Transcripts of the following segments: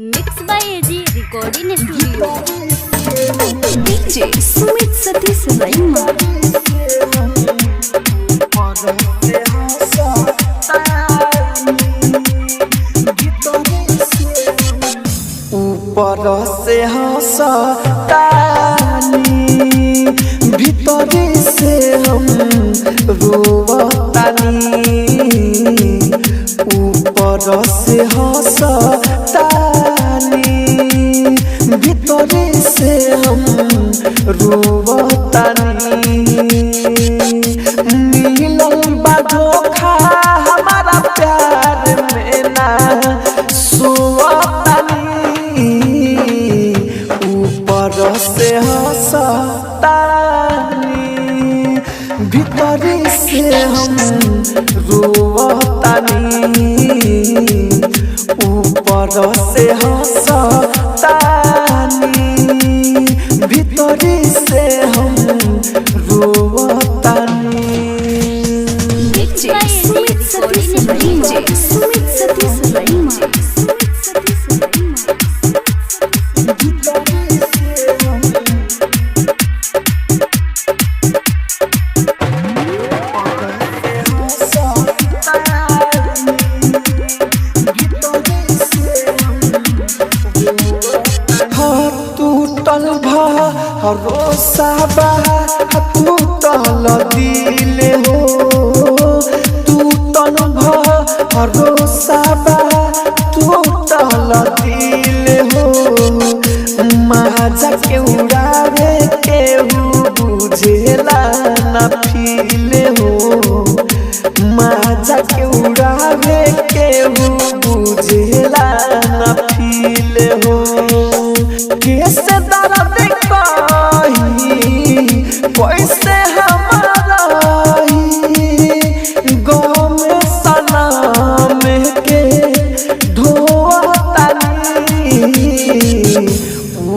Mix by AG recording studio. DJ Sumit Satish रैमा ऊपर से हंसतानी भीतर से हम रोवतानी। ऊपर से हंसतानी भीतर से हम रोवतानी। मिलल बा धोखा हमारा प्यार में ना ऊपर से हंसतानी भीतर से हम रोवतानी। ऊपर से हंसतानी भीतर से हम रोवतानी। डीजे सुमित सतीश रैमा टूटल भरोसा बा टूटल दिल हो। टूटल भरोसा बा टूटल दिल हो। मजा के उड़ावे केहू बुझेला ना फील हो। मजा के उड़ावे केहू बुझेला ना फील हो। कैसे दर्द कही कैसे हमारा गम सनम के ढोतानी।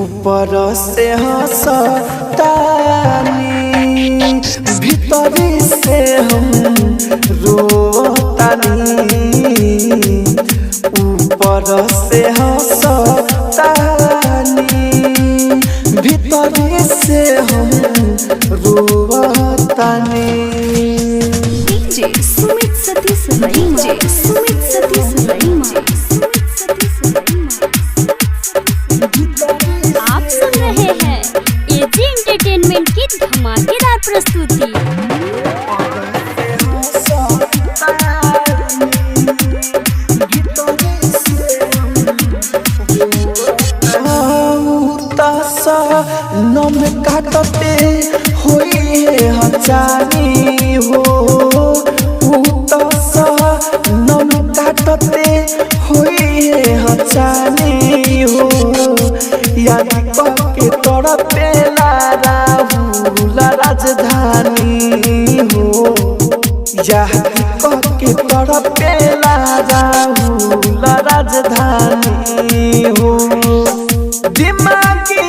ऊपर से हंसतानी भीतर से हम रोतानी। ऊपर से हंसतानी भीतर से हम रोवतानी। डीजे सुमित सतीश रैमा आप सुन रहे हैं एजी एंटरटेनमेंट की धमाकेदार प्रस्तुति। नम काटते होई हजानी हो। नम काटते होई हजानी हो। याद के तड़पे राहुल राजधानी हो। याद के तड़पे राहुल राजधानी हो। दिमागी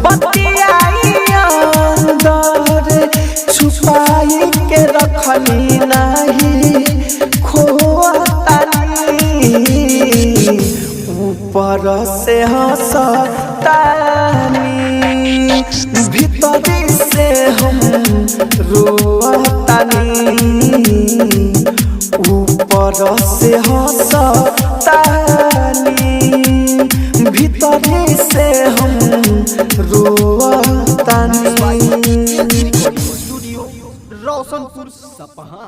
बतियाई अंदर छुपाई के रखनी नहीं खोतानी। ऊपर से हंसतानी भीतर से हम रोवतानी। ऊपर से हंसतानी भीतर से हम रोवतानी। स्टूडियो रोशनपुर सपहा।